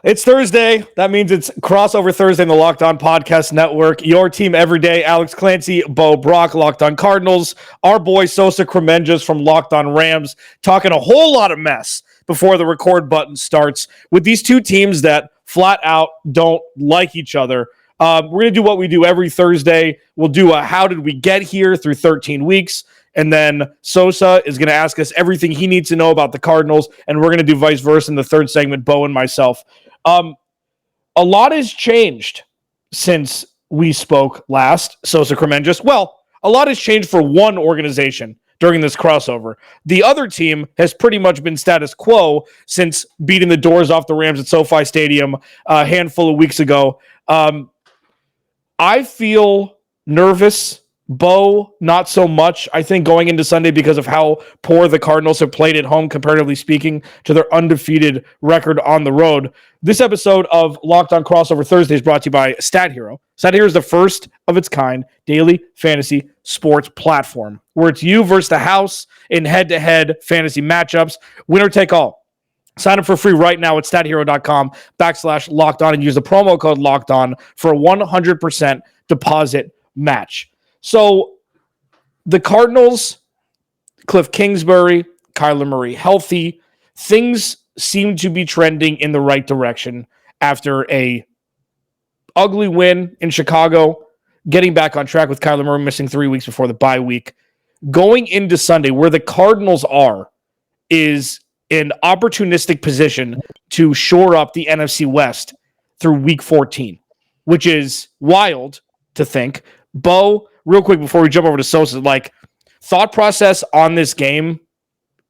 It's Thursday. That means it's crossover Thursday in the Locked On Podcast Network. Your team every day. Alex Clancy, Brack, Locked On Cardinals. Our boy Sosa Kremenjas from Locked On Rams talking a whole lot of mess before the record button starts with these two teams that flat out don't like each other. We're going to do what we do every Thursday. We'll do a how did we get here through 13 weeks. And then Sosa is going to ask us everything he needs to know about the Cardinals. And we're going to do vice versa in the third segment, Bo and myself. A lot has changed since we spoke last, Sosa Kremenjas. Well, a lot has changed for one organization during this crossover. The other team has pretty much been status quo since beating the doors off the Rams at SoFi Stadium a handful of weeks ago. I feel nervous. Bo, not so much, I think, going into Sunday because of how poor the Cardinals have played at home, comparatively speaking, to their undefeated record on the road. This episode of Locked On Crossover Thursday is brought to you by Stat Hero. Stat Hero is the first of its kind daily fantasy sports platform where it's you versus the house in head-to-head fantasy matchups. Winner take all. Sign up for free right now at stathero.com/lockedon and use the promo code LOCKEDON for a 100% deposit match. So the Cardinals, Cliff Kingsbury, Kyler Murray healthy, things seem to be trending in the right direction after a ugly win in Chicago, getting back on track with Kyler Murray missing 3 weeks before the bye week. Going into Sunday, where the Cardinals are, is an opportunistic position to shore up the NFC West through week 14, which is wild to think. Bo, real quick before we jump over to Sosa, thought process on this game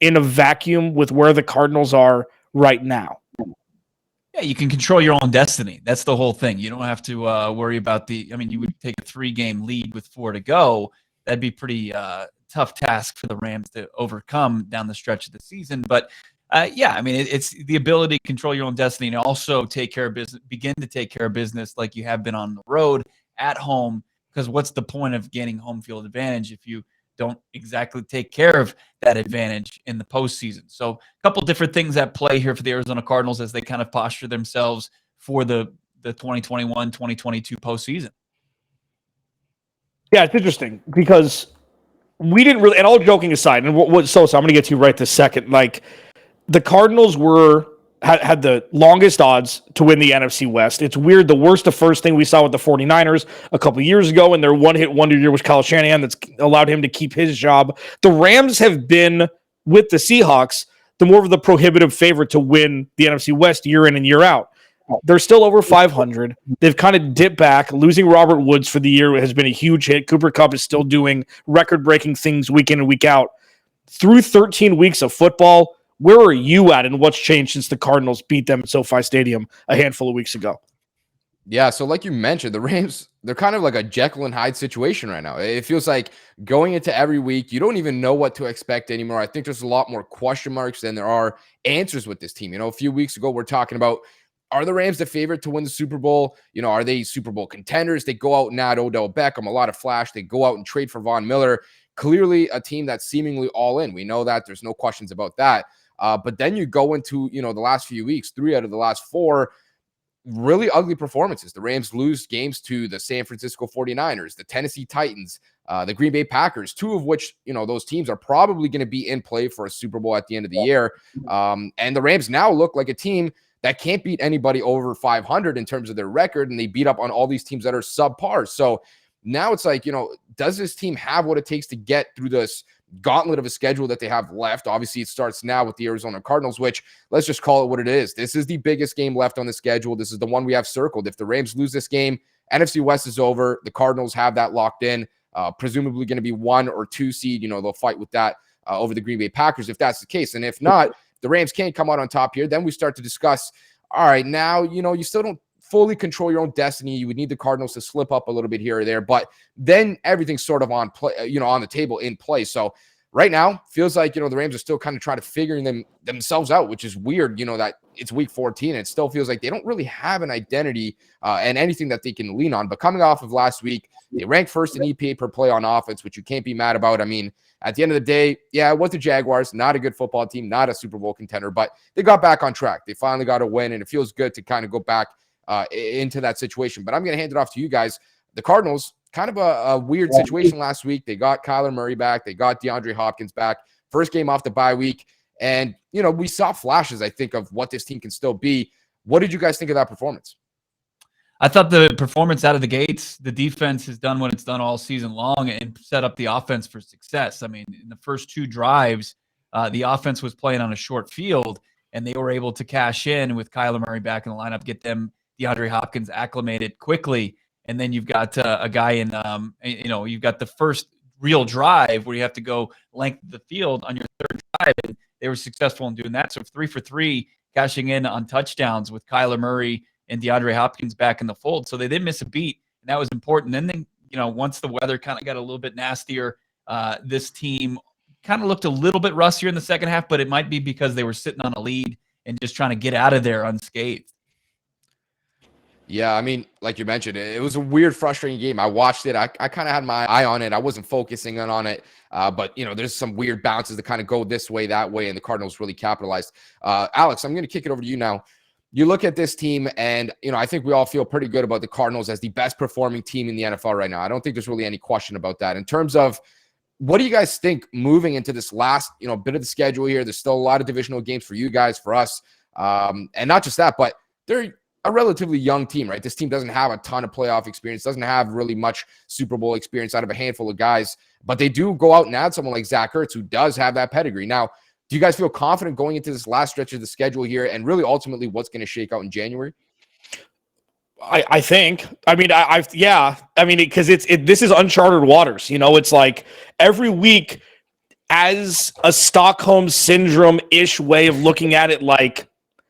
in a vacuum with where the Cardinals are right now. Yeah, you can control your own destiny. That's the whole thing. You don't have to worry about you would take a 3-game lead with 4 to go. That'd be pretty tough task for the Rams to overcome down the stretch of the season. But it's the ability to control your own destiny and also take care of business, begin to take care of business like you have been on the road at home. Because what's the point of gaining home field advantage if you don't exactly take care of that advantage in the postseason? So a couple different things at play here for the Arizona Cardinals as they kind of posture themselves for the 2021-2022 postseason. Yeah, it's interesting because we didn't really, and all joking aside, and Sosa, I'm going to get to you right this second. The Cardinals had the longest odds to win the NFC West. It's weird. The worst of first thing we saw with the 49ers a couple of years ago, and their one-hit wonder year was Kyle Shanahan that's allowed him to keep his job. The Rams have been, with the Seahawks, the more of the prohibitive favorite to win the NFC West year in and year out. They're still over 500. They've kind of dipped back. Losing Robert Woods for the year has been a huge hit. Cooper Kupp is still doing record-breaking things week in and week out. Through 13 weeks of football, where are you at, and what's changed since the Cardinals beat them at SoFi Stadium a handful of weeks ago? Yeah, so like you mentioned, the Rams, they're kind of like a Jekyll and Hyde situation right now. It feels like going into every week, you don't even know what to expect anymore. I think there's a lot more question marks than there are answers with this team. A few weeks ago, we're talking about, are the Rams the favorite to win the Super Bowl? Are they Super Bowl contenders? They go out and add Odell Beckham, a lot of flash. They go out and trade for Von Miller. Clearly a team that's seemingly all in. We know that. There's no questions about that. But then you go into, the last few weeks, 3 out of the last 4 really ugly performances. The Rams lose games to the San Francisco 49ers, the Tennessee Titans, the Green Bay Packers, 2 of which, those teams are probably going to be in play for a Super Bowl at the end of the year. And the Rams now look like a team that can't beat anybody over 500 in terms of their record, and they beat up on all these teams that are subpar. So now it's like, does this team have what it takes to get through this gauntlet of a schedule that they have left? Obviously, it starts now with the Arizona Cardinals, which, let's just call it what it is. This is the biggest game left on the schedule. This is the one we have circled. If the Rams lose this game, NFC West is over. The Cardinals have that locked in, presumably going to be 1 or 2 seed. They'll fight with that over the Green Bay Packers if that's the case. And if not, the Rams can't come out on top here. Then we start to discuss, all right, now, you still don't fully control your own destiny. You would need the Cardinals to slip up a little bit here or there, but then everything's sort of on play, on the table in play. So right now, feels like, the Rams are still kind of trying to figure themselves out, which is weird, that it's week 14. And it still feels like they don't really have an identity and anything that they can lean on. But coming off of last week, they ranked first in EPA per play on offense, which you can't be mad about. I mean, at the end of the day, yeah, it was the Jaguars, not a good football team, not a Super Bowl contender, but they got back on track. They finally got a win, and it feels good to kind of go back into that situation. But I'm going to hand it off to you guys. The Cardinals, kind of a weird situation last week. They got Kyler Murray back. They got DeAndre Hopkins back. First game off the bye week. And, we saw flashes, I think, of what this team can still be. What did you guys think of that performance? I thought the performance out of the gates, the defense has done what it's done all season long and set up the offense for success. I mean, in the first 2 drives, the offense was playing on a short field, and they were able to cash in with Kyler Murray back in the lineup, get them DeAndre Hopkins acclimated quickly. And then you've got a guy in, you've got the first real drive where you have to go length of the field on your third drive. And they were successful in doing that. So 3 for 3, cashing in on touchdowns with Kyler Murray and DeAndre Hopkins back in the fold. So they didn't miss a beat, and that was important. And then, once the weather kind of got a little bit nastier, this team kind of looked a little bit rustier in the second half, but it might be because they were sitting on a lead and just trying to get out of there unscathed. Yeah, I mean, like you mentioned, it was a weird, frustrating game. I watched it. I kind of had my eye on it. I wasn't focusing on it. But, there's some weird bounces that kind of go this way, that way, and the Cardinals really capitalized. Alex, I'm going to kick it over to you now. You look at this team, and, I think we all feel pretty good about the Cardinals as the best performing team in the NFL right now. I don't think there's really any question about that. In terms of what do you guys think moving into this last, bit of the schedule here? There's still a lot of divisional games for you guys, for us. And not just that, but they're a relatively young team, right? This team doesn't have a ton of playoff experience, doesn't have really much Super Bowl experience out of a handful of guys, but they do go out and add someone like Zach Ertz, who does have that pedigree. Now, do you guys feel confident going into this last stretch of the schedule here and really ultimately what's going to shake out in January? I think. I mean, because this is uncharted waters. It's like every week as a Stockholm syndrome-ish way of looking at it, like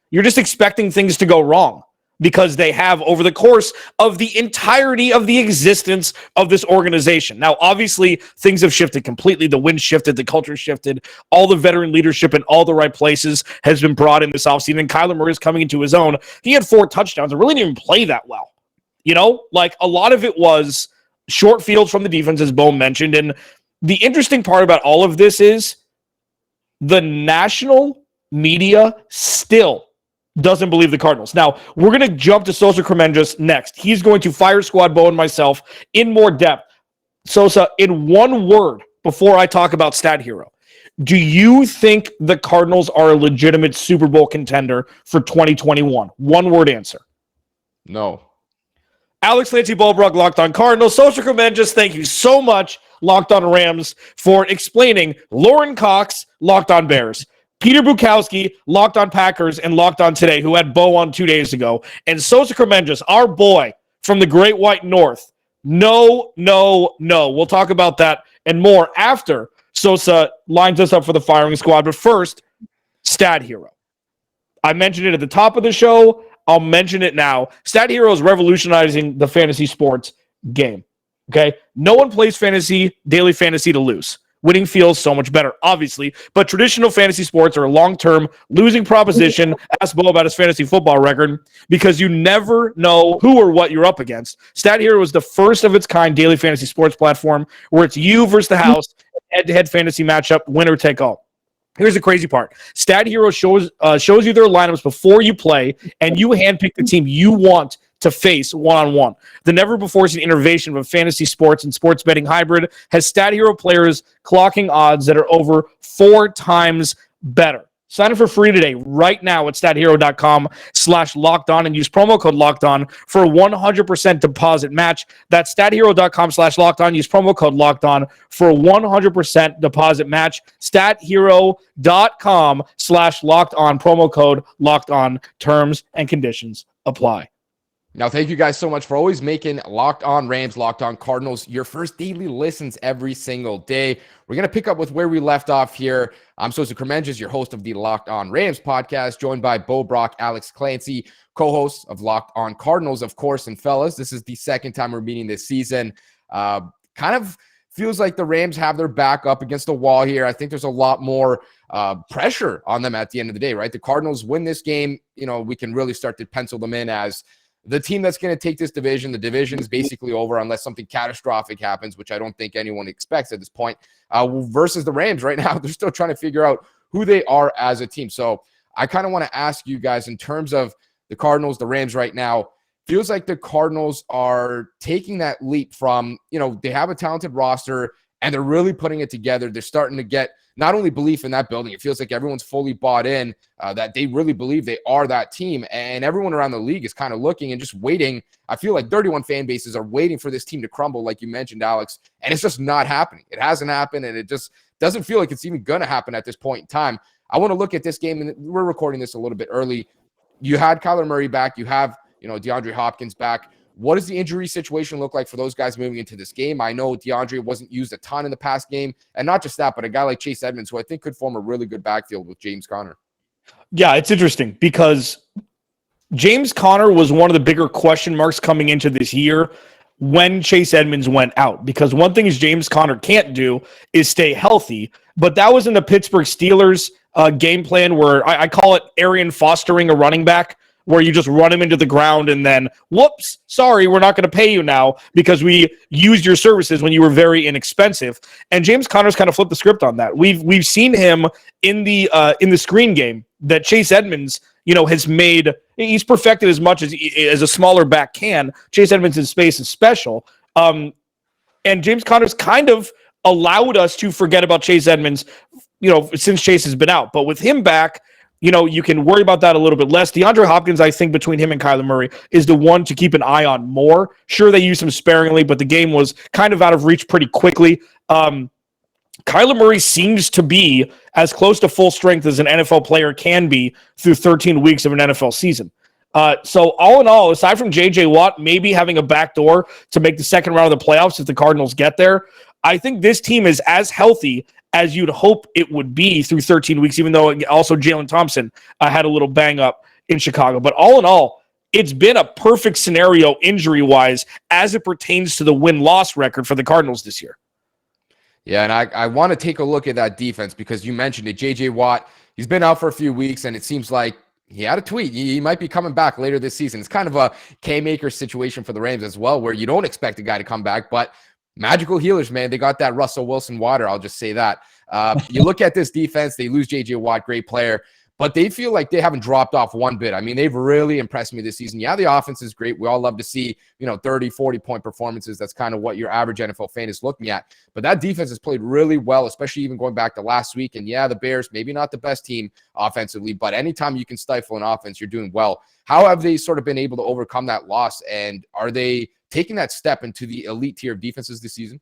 you're just expecting things to go wrong because they have over the course of the entirety of the existence of this organization. Now, obviously, things have shifted completely. The wind shifted, the culture shifted, all the veteran leadership in all the right places has been brought in this offseason, and Kyler Murray is coming into his own. He had 4 touchdowns and really didn't even play that well. Like a lot of it was short fields from the defense, as Bo mentioned. And the interesting part about all of this is the national media still doesn't believe the Cardinals. Now, we're going to jump to Sosa Kremenjas next. He's going to fire Squad Bo and myself in more depth. Sosa, in one word, before I talk about Stat Hero, do you think the Cardinals are a legitimate Super Bowl contender for 2021? One word answer. No. Alex, Clancy, Bo, Brack, Locked On Cardinals. Sosa Kremenjas, thank you so much, Locked On Rams, for explaining Lauren Cox, Locked On Bears. Peter Bukowski, Locked On Packers, and Locked On Today, who had Bo on 2 days ago. And Sosa Kremenjas, our boy from the Great White North. No. We'll talk about that and more after Sosa lines us up for the firing squad. But first, Stat Hero. I mentioned it at the top of the show. I'll mention it now. Stat Hero is revolutionizing the fantasy sports game. Okay? No one plays daily fantasy to lose. Winning feels so much better, obviously, but traditional fantasy sports are a long-term losing proposition. Ask Bo about his fantasy football record because you never know who or what you're up against. Stat Hero is the first of its kind daily fantasy sports platform where it's you versus the house, head-to-head fantasy matchup, winner take all. Here's the crazy part. Stat Hero shows you their lineups before you play, and you handpick the team you want to face one-on-one. The never-before-seen innovation of fantasy sports and sports betting hybrid has Stat Hero players clocking odds that are over 4 times better. Sign up for free today, right now at stathero.com/lockedon and use promo code LOCKEDON for a 100% deposit match. That's stathero.com/lockedon. Use promo code LOCKEDON for a 100% deposit match. Stathero.com/lockedon, promo code LOCKEDON. Terms and conditions apply. Now, thank you guys so much for always making Locked On Rams, Locked On Cardinals your first daily listens every single day. We're going to pick up with where we left off here. I'm Sosa Kremenjas, your host of the Locked On Rams podcast, joined by Bo, Brack, Alex, Clancy, co-hosts of Locked On Cardinals, of course. And fellas, this is the second time we're meeting this season. Kind of feels like the Rams have their back up against the wall here. I think there's a lot more pressure on them at the end of the day, right? The Cardinals win this game, we can really start to pencil them in as the team that's going to take this division. The division is basically over unless something catastrophic happens, which I don't think anyone expects at this point. Versus the Rams right now, they're still trying to figure out who they are as a team. So I kind of want to ask you guys, in terms of the Cardinals, the Rams right now, feels like the Cardinals are taking that leap from, they have a talented roster and they're really putting it together. They're starting to get not only belief in that building, it feels like everyone's fully bought in, that they really believe they are that team. And everyone around the league is kind of looking and just waiting. I feel like 31 fan bases are waiting for this team to crumble, like you mentioned, Alex, and it's just not happening. It hasn't happened, and it just doesn't feel like it's even going to happen at this point in time. I want to look at this game, and we're recording this a little bit early. You had Kyler Murray back. You have, DeAndre Hopkins back. What does the injury situation look like for those guys moving into this game? I know DeAndre wasn't used a ton in the past game, and not just that, but a guy like Chase Edmonds, who I think could form a really good backfield with James Conner. Yeah, it's interesting because James Conner was one of the bigger question marks coming into this year when Chase Edmonds went out, because one thing is James Conner can't do is stay healthy, but that was in the Pittsburgh Steelers game plan where I call it Arian fostering a running back, where you just run him into the ground and then, whoops, sorry, we're not going to pay you now because we used your services when you were very inexpensive. And James Conner's kind of flipped the script on that. We've seen him in the screen game that Chase Edmonds, has made. He's perfected as much as a smaller back can. Chase Edmonds in space is special. And James Conner's kind of allowed us to forget about Chase Edmonds, since Chase has been out. But with him back, you can worry about that a little bit less. DeAndre Hopkins, I think, between him and Kyler Murray, is the one to keep an eye on more. Sure, they used him sparingly, but the game was kind of out of reach pretty quickly. Kyler Murray seems to be as close to full strength as an NFL player can be through 13 weeks of an NFL season. So all in all, aside from J.J. Watt maybe having a backdoor to make the second round of the playoffs if the Cardinals get there, I think this team is as healthy as you'd hope it would be through 13 weeks, even though also Jalen Thompson had a little bang up in Chicago. But all in all, it's been a perfect scenario injury-wise as it pertains to the win-loss record for the Cardinals this year. Yeah, and I want to take a look at that defense because you mentioned it. J.J. Watt, he's been out for a few weeks, and it seems like he had a tweet. He might be coming back later this season. It's kind of a K-maker situation for the Rams as well, where you don't expect a guy to come back, but magical healers, man. They got that Russell Wilson water. I'll just say that. You look at this defense, they lose J.J. Watt, great player, but they feel like they haven't dropped off one bit. I mean, they've really impressed me this season. Yeah, the offense is great. We all love to see, 30, 40-point performances. That's kind of what your average NFL fan is looking at. But that defense has played really well, especially even going back to last week. And yeah, the Bears, maybe not the best team offensively, but anytime you can stifle an offense, you're doing well. How have they sort of been able to overcome that loss? And are they taking that step into the elite tier of defenses this season?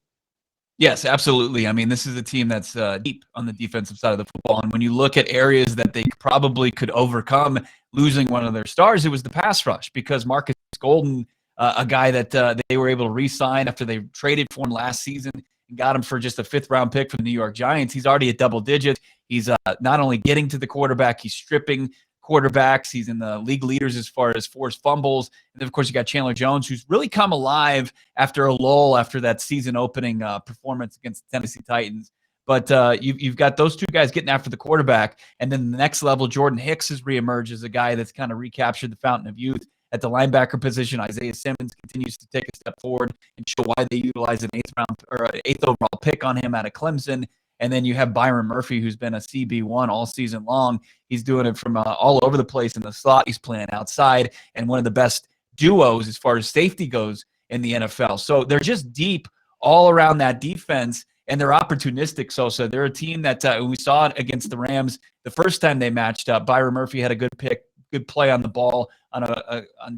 Yes, absolutely. I mean, this is a team that's deep on the defensive side of the football. And when you look at areas that they probably could overcome losing one of their stars, it was the pass rush, because Marcus Golden, a guy that they were able to re-sign after they traded for him last season and got him for just a fifth-round pick from the New York Giants. He's already at double digits. He's not only getting to the quarterback, he's stripping quarterbacks. He's in the league leaders as far as forced fumbles. And then, of course, you got Chandler Jones, who's really come alive after a lull after that season-opening performance against the Tennessee Titans. But you've got those two guys getting after the quarterback. And then the next level, Jordan Hicks has reemerged as a guy that's kind of recaptured the fountain of youth at the linebacker position. Isaiah Simmons continues to take a step forward and show why they utilize an eighth overall pick on him out of Clemson. And then you have Byron Murphy, who's been a CB1 all season long. He's doing it from all over the place in the slot. He's playing outside, and one of the best duos as far as safety goes in the NFL. So they're just deep all around that defense, and they're opportunistic, Sosa. They're a team that we saw it against the Rams the first time they matched up. Byron Murphy had a good play on the ball on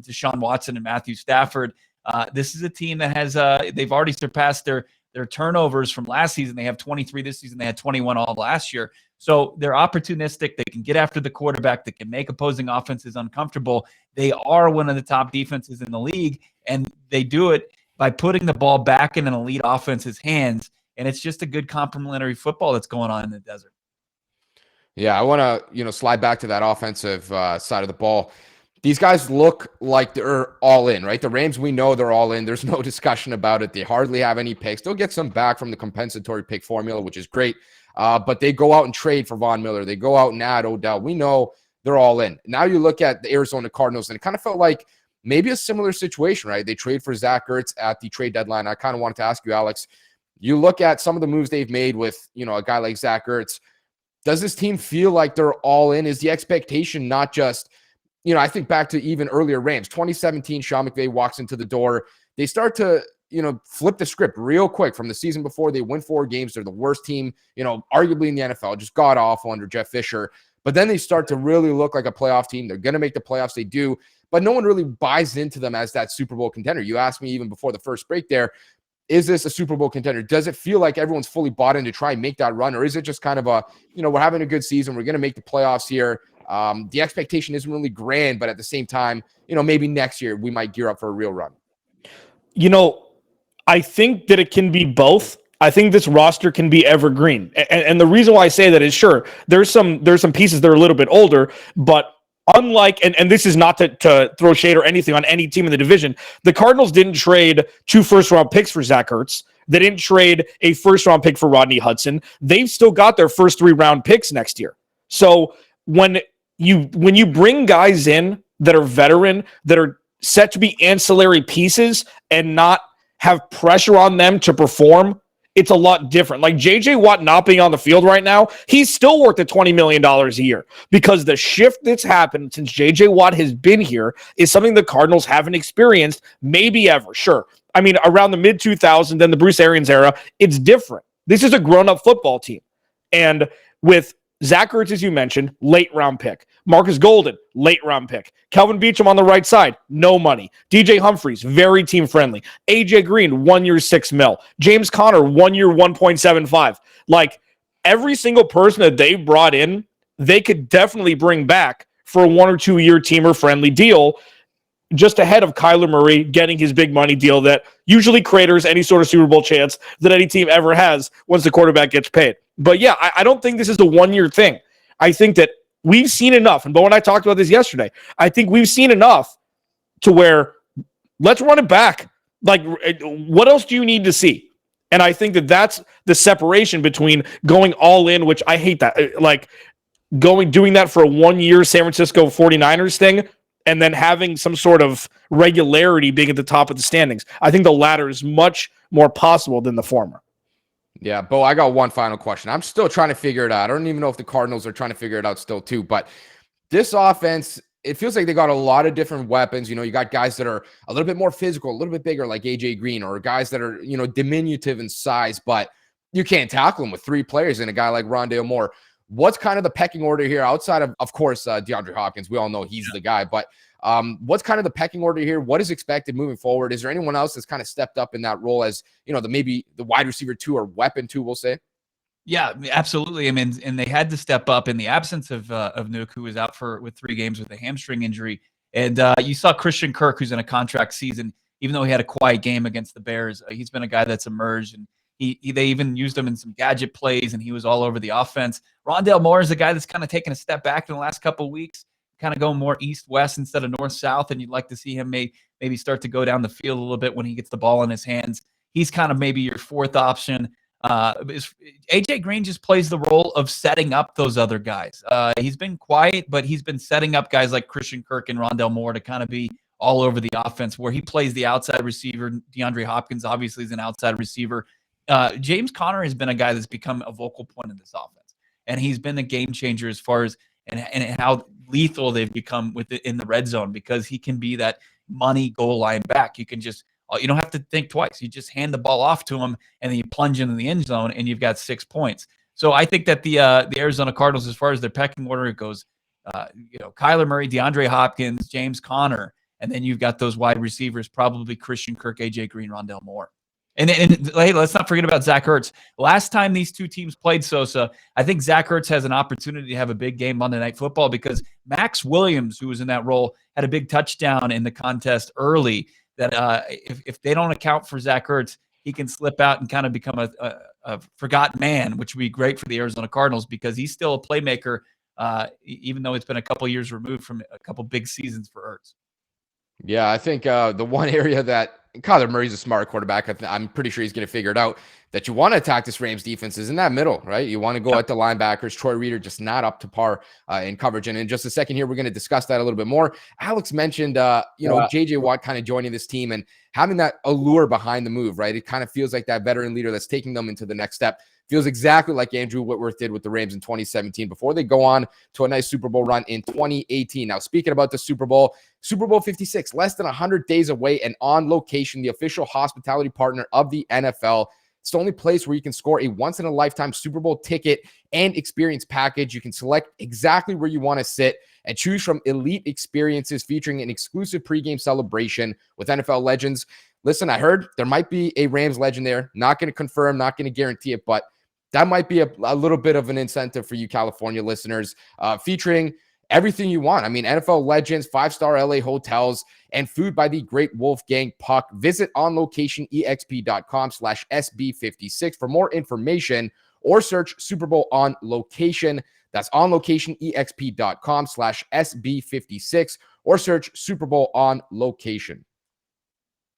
Deshaun Watson and Matthew Stafford. This is a team that has they've already surpassed their turnovers from last season. They have 23 this season. They had 21 all last year. So they're opportunistic. They can get after the quarterback. They can make opposing offenses uncomfortable. They are one of the top defenses in the league, and they do it by putting the ball back in an elite offense's hands. And it's just a good complementary football that's going on in the desert. Yeah, I want to, slide back to that offensive side of the ball. these guys look like they're all in, right? The Rams, we know they're all in. There's no discussion about it. They hardly have any picks. They'll get some back from the compensatory pick formula, which is great. But they go out and trade for Von Miller. They go out and add Odell. We know they're all in. Now you look at the Arizona Cardinals, and it kind of felt like maybe a similar situation, right? They trade for Zach Ertz at the trade deadline. I kind of wanted to ask you, Alex, you look at some of the moves they've made with, a guy like Zach Ertz. Does this team feel like they're all in? Is the expectation not just, I think back to even earlier Rams, 2017, Sean McVay walks into the door. They start to, flip the script real quick from the season before. They win 4 games. They're the worst team, arguably in the NFL, just god awful under Jeff Fisher. But then they start to really look like a playoff team. They're going to make the playoffs. They do. But no one really buys into them as that Super Bowl contender. You asked me even before the first break there, is this a Super Bowl contender? Does it feel like everyone's fully bought in to try and make that run? Or is it just kind of a, we're having a good season. We're going to make the playoffs here. The expectation isn't really grand, but at the same time, maybe next year we might gear up for a real run. I think that it can be both. I think this roster can be evergreen. And the reason why I say that is, sure, there's some pieces that are a little bit older, but unlike, and this is not to throw shade or anything on any team in the division, the Cardinals didn't trade 2 first-round picks for Zach Ertz. They didn't trade a first-round pick for Rodney Hudson. They've still got their first 3-round picks next year. So when you bring guys in that are veteran, that are set to be ancillary pieces and not have pressure on them to perform, it's a lot different. Like J.J. Watt not being on the field right now, he's still worth at $20 million a year because the shift that's happened since J.J. Watt has been here is something the Cardinals haven't experienced maybe ever. Sure. I mean, around the mid-2000s, then the Bruce Arians era, it's different. This is a grown-up football team. And with Zach Ertz, as you mentioned, late round pick. Marcus Golden, late round pick. Kelvin Beachum on the right side, no money. DJ Humphries, very team friendly. AJ Green, 1 year, $6 million. James Conner, 1 year, 1.75. Like every single person that they've brought in, they could definitely bring back for a 1 or 2 year teamer friendly deal, just ahead of Kyler Murray getting his big money deal that usually craters any sort of Super Bowl chance that any team ever has once the quarterback gets paid. But yeah, I don't think this is the 1 year thing. I think that we've seen enough. And Bo and I talked about this yesterday. I think we've seen enough to where let's run it back. Like, what else do you need to see? And I think that that's the separation between going all in, which I hate that, like doing that for a 1 year San Francisco 49ers thing, and then having some sort of regularity being at the top of the standings. I think the latter is much more possible than the former. Yeah, Bo, I got one final question. I'm still trying to figure it out. I don't even know if the Cardinals are trying to figure it out still too, but this offense, it feels like they got a lot of different weapons. You got guys that are a little bit more physical, a little bit bigger, like AJ Green, or guys that are, diminutive in size, but you can't tackle them with 3 players and a guy like Rondale Moore. What's kind of the pecking order here outside of course, DeAndre Hopkins? We all know he's the guy, but what's kind of the pecking order here? What is expected moving forward? Is there anyone else that's kind of stepped up in that role as, maybe the wide receiver 2 or weapon 2, we'll say? Yeah, absolutely. I mean, and they had to step up in the absence of Nuke, who was out with 3 games with a hamstring injury. And you saw Christian Kirk, who's in a contract season, even though he had a quiet game against the Bears. He's been a guy that's emerged, and they even used him in some gadget plays, and he was all over the offense. Rondale Moore is a guy that's kind of taken a step back in the last couple of weeks, kind of going more east-west instead of north-south, and you'd like to see him maybe start to go down the field a little bit when he gets the ball in his hands. He's kind of maybe your 4th option. AJ Green just plays the role of setting up those other guys. He's been quiet, but he's been setting up guys like Christian Kirk and Rondale Moore to kind of be all over the offense, where he plays the outside receiver. DeAndre Hopkins obviously is an outside receiver. James Conner has been a guy that's become a vocal point in this offense, and he's been a game changer as far as and how lethal they've become in the red zone, because he can be that money goal line back. You don't have to think twice. You just hand the ball off to him, and then you plunge into the end zone, and you've got 6 points. So I think that the Arizona Cardinals, as far as their pecking order, it goes, Kyler Murray, DeAndre Hopkins, James Conner, and then you've got those wide receivers, probably Christian Kirk, AJ Green, Rondale Moore. And hey, let's not forget about Zach Ertz. Last time these 2 teams played, Sosa, I think Zach Ertz has an opportunity to have a big game Monday Night Football, because Max Williams, who was in that role, had a big touchdown in the contest early. That if they don't account for Zach Ertz, he can slip out and kind of become a forgotten man, which would be great for the Arizona Cardinals, because he's still a playmaker even though it's been a couple years removed from a couple big seasons for Ertz. Yeah, I think the one area that Kyler Murray's a smart quarterback. I'm pretty sure he's going to figure it out, that you want to attack this Rams defense is in that middle, right? You want to go at the linebackers. Troy Reader just not up to par in coverage. And in just a second here, we're going to discuss that a little bit more. Alex mentioned, JJ Watt kind of joining this team and having that allure behind the move, right? It kind of feels like that veteran leader that's taking them into the next step. Feels exactly like Andrew Whitworth did with the Rams in 2017 before they go on to a nice Super Bowl run in 2018. Now, speaking about the Super Bowl 56, less than 100 days away and On Location, the official hospitality partner of the NFL. It's the only place where you can score a once-in-a-lifetime Super Bowl ticket and experience package. You can select exactly where you want to sit and choose from elite experiences featuring an exclusive pregame celebration with NFL legends. Listen, I heard there might be a Rams legend there. Not going to confirm, not going to guarantee it, but that might be a little bit of an incentive for you California listeners, featuring everything you want. I mean, NFL legends, 5-star LA hotels, and food by the great Wolfgang Puck. Visit onlocationexp.com/SB56 for more information or search Super Bowl On Location. That's onlocationexp.com/SB56 or search Super Bowl On Location.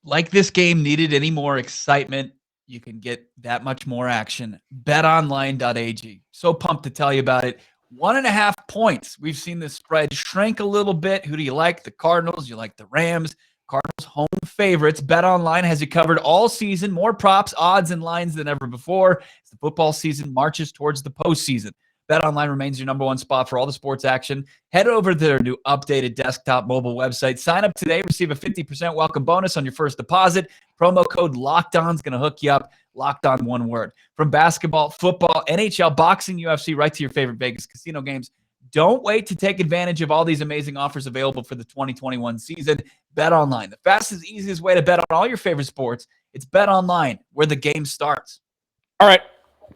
Like this game needed any more excitement, you can get that much more action. BetOnline.ag. So pumped to tell you about it. 1.5 points. We've seen the spread shrink a little bit. Who do you like? The Cardinals? You like the Rams? Cardinals home favorites. BetOnline has you covered all season. More props, odds, and lines than ever before as the football season marches towards the postseason. BetOnline remains your number one spot for all the sports action. Head over to their new updated desktop mobile website. Sign up today. Receive a 50% welcome bonus on your first deposit. Promo code LOCKEDON is going to hook you up. Locked On, one word. From basketball, football, NHL, boxing, UFC, right to your favorite Vegas casino games. Don't wait to take advantage of all these amazing offers available for the 2021 season. BetOnline, the fastest, easiest way to bet on all your favorite sports. It's BetOnline, where the game starts. All right.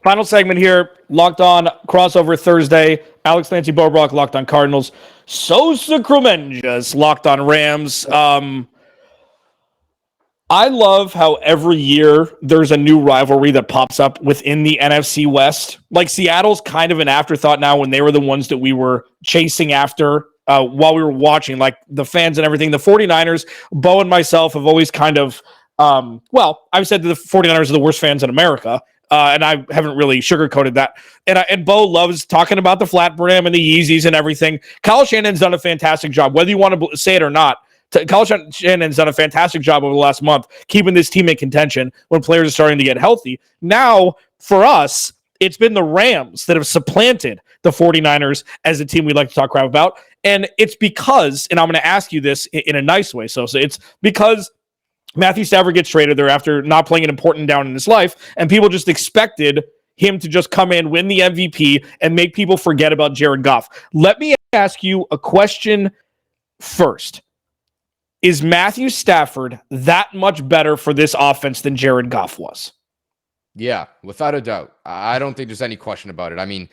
Final segment here. Locked On crossover Thursday. Alex, Clancy, Bo, Brock, Locked On Cardinals. Sosa Kremenjas, Locked On Rams. I love how every year there's a new rivalry that pops up within the NFC West. Like Seattle's kind of an afterthought now when they were the ones that we were chasing after while we were watching, like the fans and everything. The 49ers, Bo and myself have always kind of, I've said that the 49ers are the worst fans in America. And I haven't really sugarcoated that. And Bo loves talking about the flat brim and the Yeezys and everything. Kyle Shannon's done a fantastic job, whether you want to say it or not. Kyle Shannon's done a fantastic job over the last month, keeping this team in contention when players are starting to get healthy. Now, for us, it's been the Rams that have supplanted the 49ers as a team we'd like to talk crap about. And it's because, and I'm going to ask you this in a nice way, Sosa, it's because Matthew Stafford gets traded there after not playing an important down in his life, and people just expected him to just come in, win the MVP, and make people forget about Jared Goff. Let me ask you a question first. Is Matthew Stafford that much better for this offense than Jared Goff was? Yeah, without a doubt. I don't think there's any question about it. I mean,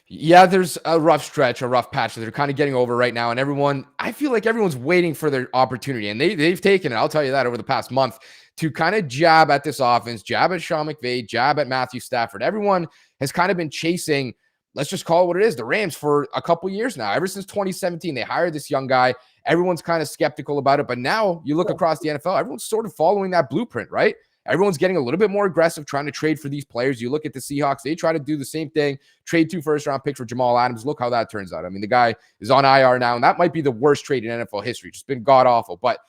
yeah, there's a rough stretch, a rough patch that they're kind of getting over right now. And I feel like everyone's waiting for their opportunity. And they've taken it, I'll tell you that, over the past month to kind of jab at this offense, jab at Sean McVay, jab at Matthew Stafford. Everyone has kind of been chasing, let's just call it what it is, the Rams for a couple years now. Ever since 2017, they hired this young guy. Everyone's kind of skeptical about it. But now you look across the NFL, everyone's sort of following that blueprint, right? Everyone's getting a little bit more aggressive, trying to trade for these players. You look at the Seahawks, they try to do the same thing, trade 2 first-round picks for Jamal Adams. Look how that turns out. I mean, the guy is on IR now, and that might be the worst trade in NFL history. Just been god-awful. But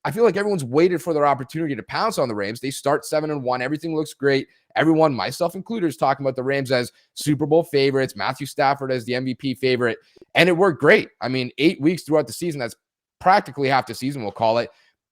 I feel like everyone's waited for their opportunity to pounce on the Rams. They start 7-1. Everything looks great. Everyone, myself included, is talking about the Rams as Super Bowl favorites, Matthew Stafford as the MVP favorite, and it worked great. I mean, 8 weeks throughout the season, that's practically half the season, we'll call it.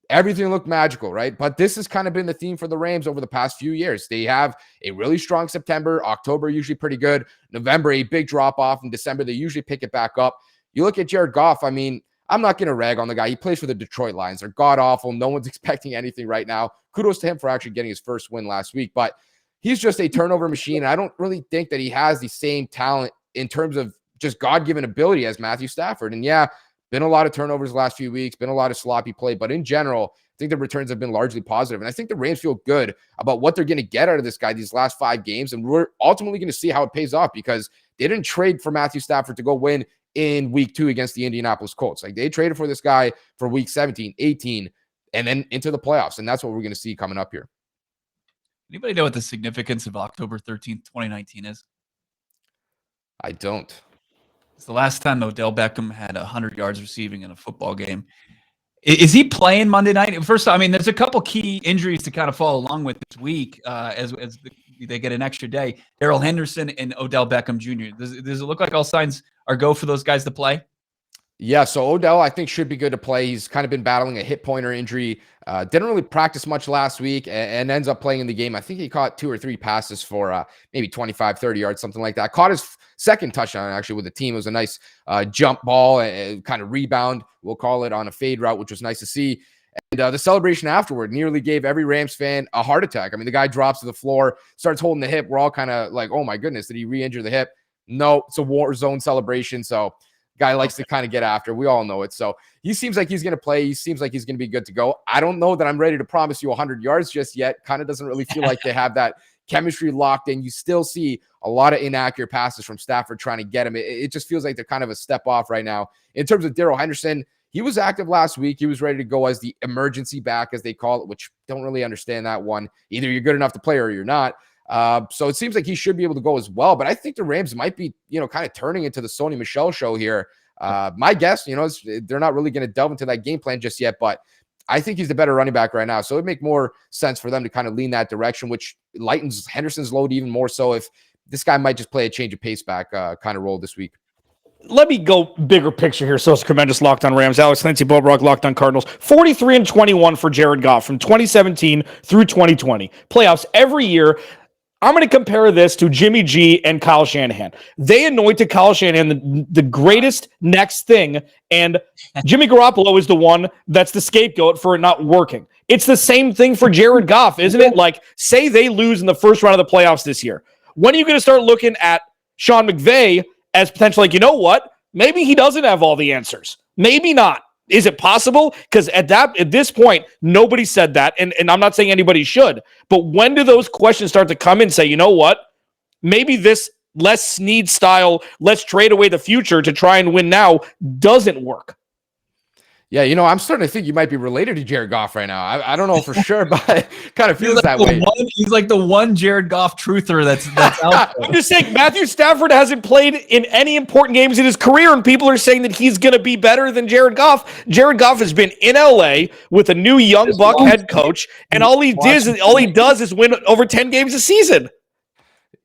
Everything looked magical, right? But this has kind of been the theme for the Rams over the past few years. They have a really strong September. October, usually pretty good. November, a big drop-off. In December, they usually pick it back up. You look at Jared Goff, I mean, I'm not going to rag on the guy. He plays for the Detroit Lions. They're god-awful. No one's expecting anything right now. Kudos to him for actually getting his first win last week. But he's just a turnover machine. And I don't really think that he has the same talent in terms of just God-given ability as Matthew Stafford. And yeah, Been a lot of turnovers the last few weeks, been a lot of sloppy play, but in general, I think the returns have been largely positive. And I think the Rams feel good about what they're going to get out of this guy these last 5 games. And we're ultimately going to see how it pays off, because they didn't trade for Matthew Stafford to go win in week 2 against the Indianapolis Colts. Like, they traded for this guy for week 17, 18, and then into the playoffs. And that's what we're going to see coming up here. Anybody know what the significance of October 13th, 2019 is? I don't. It's the last time Odell Beckham had 100 yards receiving in a football game. Is he playing Monday night? First, I mean, there's a couple key injuries to kind of follow along with this week as they get an extra day. Darrell Henderson and Odell Beckham Jr. Does it look like all signs are go for those guys to play? Yeah, so Odell, I think, should be good to play. He's kind of been battling a hip pointer injury. Didn't really practice much last week and ends up playing in the game. I think he caught 2 or 3 passes for maybe 25, 30 yards, something like that. Caught his second touchdown, actually, with the team. It was a nice jump ball and kind of rebound, we'll call it, on a fade route, which was nice to see. And the celebration afterward nearly gave every Rams fan a heart attack. I mean, the guy drops to the floor, starts holding the hip. We're all kind of like, oh, my goodness, did he re-injure the hip? No, it's a war zone celebration, so guy likes to kind of get after. We all know it. So he seems like he's going to play. He seems like he's going to be good to go. I don't know that I'm ready to promise you 100 yards just yet. Kind of doesn't really feel like they have that chemistry locked in. You still see a lot of inaccurate passes from Stafford trying to get him. It just feels like they're kind of a step off right now. In terms of Darrell Henderson, he was active last week. He was ready to go as the emergency back, as they call it, which don't really understand that one. Either you're good enough to play or you're not. So it seems like he should be able to go as well. But I think the Rams might be, kind of turning into the Sony Michel show here. My guess, is they're not really going to delve into that game plan just yet, but I think he's the better running back right now. So it'd make more sense for them to kind of lean that direction, which lightens Henderson's load even more so if this guy might just play a change of pace back kind of role this week. Let me go bigger picture here. Sosa Kremenjas, Locked On Rams. Alex Clancy, Bo Brock, Locked On Cardinals. 43-21 for Jared Goff from 2017 through 2020. Playoffs every year. I'm going to compare this to Jimmy G and Kyle Shanahan. They anointed Kyle Shanahan the greatest next thing, and Jimmy Garoppolo is the one that's the scapegoat for it not working. It's the same thing for Jared Goff, isn't it? Like, say they lose in the first round of the playoffs this year. When are you going to start looking at Sean McVay as potentially, like, you know what? Maybe he doesn't have all the answers. Maybe not. Is it possible? Because at this point, nobody said that, and I'm not saying anybody should. But when do those questions start to come in and say, you know what? Maybe this less Snead style, let's trade away the future to try and win now doesn't work. Yeah, I'm starting to think you might be related to Jared Goff right now. I don't know for sure, but it kind of feels like that way. He's like the one Jared Goff truther that's out there. I'm just saying, Matthew Stafford hasn't played in any important games in his career, and people are saying that he's going to be better than Jared Goff. Jared Goff has been in LA with a new young buck head coach, and all he does is win over 10 games a season.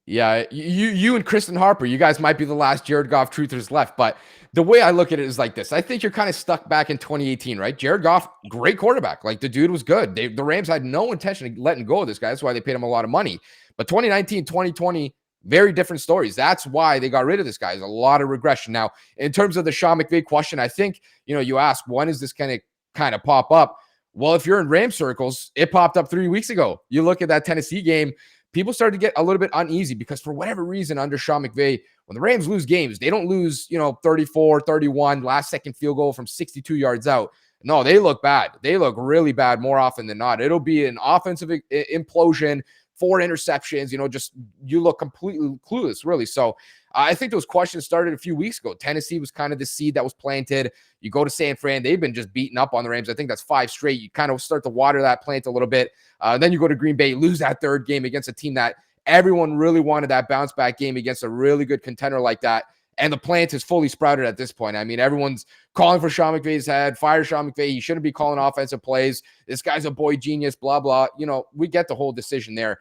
Yeah, you and Kristen Harper, you guys might be the last Jared Goff truthers left, but the way I look at it is like this. I think you're kind of stuck back in 2018, right? Jared Goff, great quarterback. Like, the dude was good. The Rams had no intention of letting go of this guy. That's why they paid him a lot of money. But 2019, 2020, very different stories. That's why they got rid of this guy. There's a lot of regression. Now, in terms of the Sean McVay question, I think, you ask, when is this going to kind of pop up? Well, if you're in Rams circles, it popped up 3 weeks ago. You look at that Tennessee game, people started to get a little bit uneasy because for whatever reason under Sean McVay, when the Rams lose games, they don't lose, 34, 31, last second field goal from 62 yards out. No, they look bad. They look really bad more often than not. It'll be an offensive implosion, 4 interceptions, just you look completely clueless, really. So I think those questions started a few weeks ago. Tennessee was kind of the seed that was planted. You go to San Fran, they've been just beating up on the Rams. I think that's 5 straight. You kind of start to water that plant a little bit. Then you go to Green Bay, lose that 3rd game against a team that everyone really wanted, that bounce back game against a really good contender like that. And the plant is fully sprouted at this point. I mean, everyone's calling for Sean McVay's head, fire Sean McVay. He shouldn't be calling offensive plays. This guy's a boy genius, blah, blah. We get the whole decision there.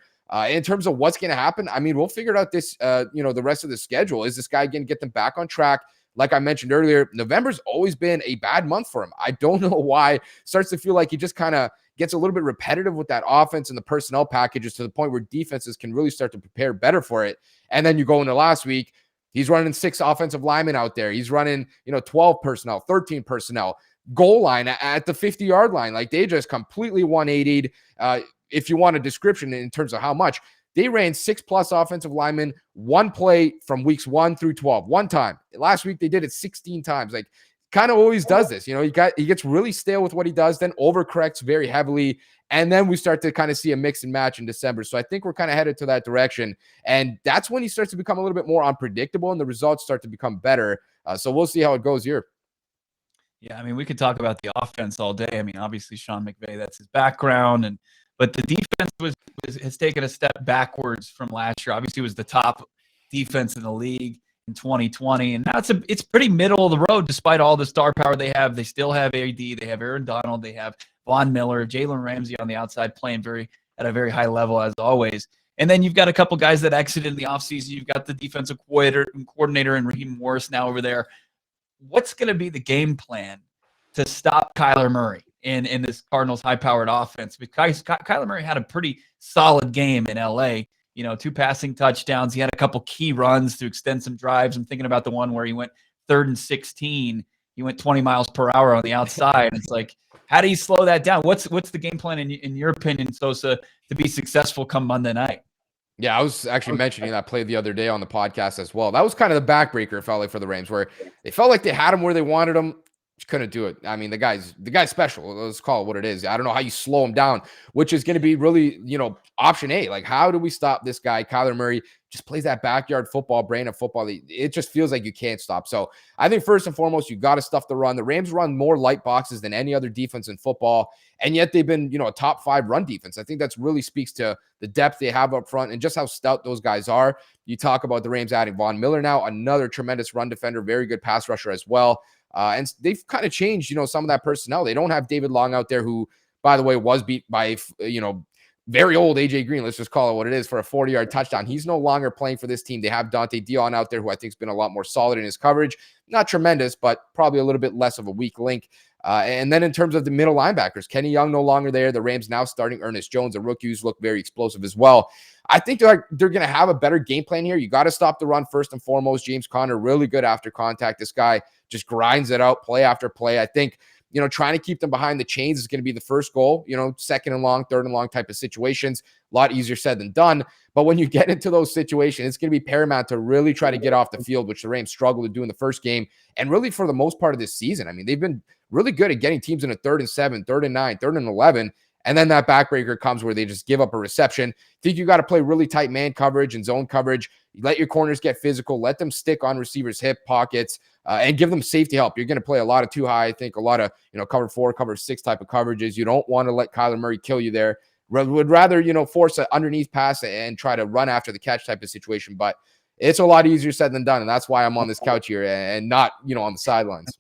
In terms of what's going to happen, I mean, we'll figure it out the rest of the schedule. Is this guy going to get them back on track? Like I mentioned earlier, November's always been a bad month for him. I don't know why. Starts to feel like he just kind of gets a little bit repetitive with that offense and the personnel packages to the point where defenses can really start to prepare better for it. And then you go into last week, he's running 6 offensive linemen out there. He's running, 12 personnel, 13 personnel, goal line at the 50-yard line. Like, they just completely 180'd. If you want a description in terms of how much, they ran 6+ offensive linemen, one play from weeks 1 through 12, one time. Last week, they did it 16 times. Like, kind of always does this. He gets really stale with what he does, then overcorrects very heavily. And then we start to kind of see a mix and match in December. So I think we're kind of headed to that direction. And that's when he starts to become a little bit more unpredictable and the results start to become better. So we'll see how it goes here. Yeah, I mean, we could talk about the offense all day. I mean, obviously Sean McVay, that's his background, but the defense has taken a step backwards from last year. Obviously, it was the top defense in the league in 2020, and now it's pretty middle of the road despite all the star power they have. They still have AD, they have Aaron Donald, they have Von Miller, Jalen Ramsey on the outside playing at a very high level as always. And then you've got a couple guys that exited in the offseason. You've got the defensive coordinator and Raheem Morris now over there. What's going to be the game plan to stop Kyler Murray in this Cardinals high-powered offense? Because Kyler Murray had a pretty solid game in L.A., 2 passing touchdowns. He had a couple key runs to extend some drives. I'm thinking about the one where he went 3rd and 16. He went 20 miles per hour on the outside. It's like, how do you slow that down? What's the game plan in your opinion, Sosa, to be successful come Monday night? Yeah, I was actually mentioning that play the other day on the podcast as well. That was kind of the backbreaker, it felt like, for the Rams, where they felt like they had him where they wanted him. Just couldn't do it. I mean, the guy's special. Let's call it what it is. I don't know how you slow him down, which is going to be really, option A. Like, how do we stop this guy? Kyler Murray just plays that backyard football, brain of football. It just feels like you can't stop. So I think first and foremost, you got to stuff the run. The Rams run more light boxes than any other defense in football, and yet they've been, a top 5 run defense. I think that's really speaks to the depth they have up front and just how stout those guys are. You talk about the Rams adding Von Miller now, another tremendous run defender, very good pass rusher as well. And they've kind of changed, some of that personnel. They don't have David Long out there, who, by the way, was beat by, very old AJ Green. Let's just call it what it is, for a 40-yard touchdown. He's no longer playing for this team. They have Dante Dion out there, who I think has been a lot more solid in his coverage. Not tremendous, but probably a little bit less of a weak link. And then in terms of the middle linebackers, Kenny Young no longer there. The Rams now starting Ernest Jones, a rookie who's looked very explosive as well. I think they're going to have a better game plan here. You got to stop the run first and foremost. James Conner, really good after contact. This guy just grinds it out play after play. I think, trying to keep them behind the chains is going to be the first goal, 2nd and long, 3rd and long type of situations. A lot easier said than done. But when you get into those situations, it's going to be paramount to really try to get off the field, which the Rams struggled to do in the first game. And really for the most part of this season, I mean, they've been really good at getting teams in a 3rd and 7, 3rd and 9, 3rd and 11. And then that backbreaker comes where they just give up a reception. Think you got to play really tight man coverage and zone coverage. You let your corners get physical. Let them stick on receivers' hip pockets and give them safety help. You're going to play a lot of too high. I think a lot of, cover 4, cover 6 type of coverages. You don't want to let Kyler Murray kill you there. Would rather, force an underneath pass and try to run after the catch type of situation. But it's a lot easier said than done. And that's why I'm on this couch here and not, on the sidelines.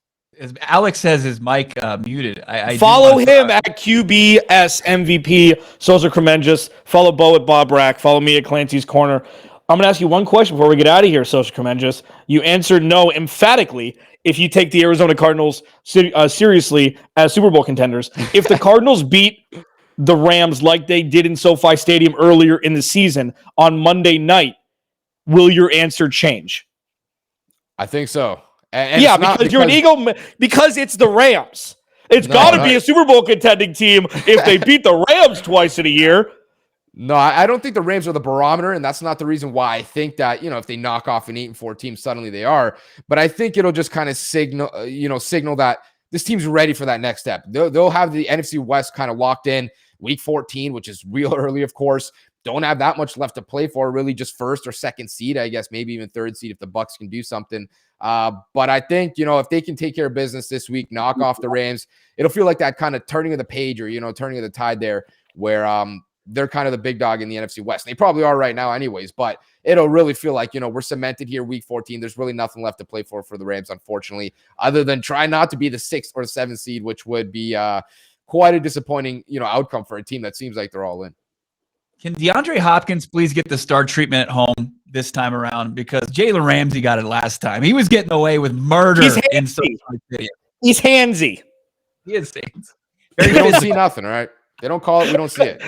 Alex has his mic muted. I follow him at QBS MVP, Sosa Kremenjas. Follow Bo at Bob Brack. Follow me at Clancy's Corner. I'm going to ask you one question before we get out of here, Sosa Kremenjas. You answered no emphatically if you take the Arizona Cardinals seriously as Super Bowl contenders. If the Cardinals beat the Rams like they did in SoFi Stadium earlier in the season on Monday night, will your answer change? I think so. And yeah, because you're an Eagle, because it's the Rams. It's got to be a Super Bowl contending team if they beat the Rams twice in a year. No, I don't think the Rams are the barometer, and that's not the reason why I think that, if they knock off an 8-4 team, suddenly they are. But I think it'll just kind of signal that this team's ready for that next step. They'll have the NFC West kind of locked in week 14, which is real early, of course. Don't have that much left to play for, really just 1st or 2nd seed, I guess, maybe even 3rd seed if the Bucs can do something. But I think, if they can take care of business this week, knock off the Rams, it'll feel like that kind of turning of the page or, turning of the tide there where they're kind of the big dog in the NFC West. And they probably are right now anyways, but it'll really feel like, we're cemented here week 14. There's really nothing left to play for the Rams, unfortunately, other than try not to be the 6th or 7th seed, which would be quite a disappointing, outcome for a team that seems like they're all in. Can DeAndre Hopkins please get the star treatment at home this time around? Because Jalen Ramsey got it last time. He was getting away with murder. He's handsy. He's handsy. He is handsy. They don't see nothing, all right? They don't call it. We don't see it.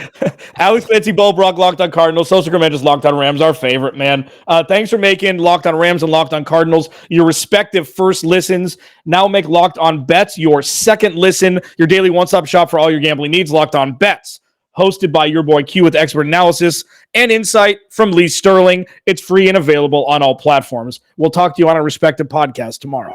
Alex Clancy, Bo Brock, Locked On Cardinals. Sosa Kremenjas, Locked On Rams, our favorite, man. Thanks for making Locked On Rams and Locked On Cardinals your respective first listens. Now make Locked On Bets your second listen, your daily one-stop shop for all your gambling needs. Locked On Bets, hosted by your boy Q with expert analysis and insight from Lee Sterling. It's free and available on all platforms. We'll talk to you on our respective podcast tomorrow.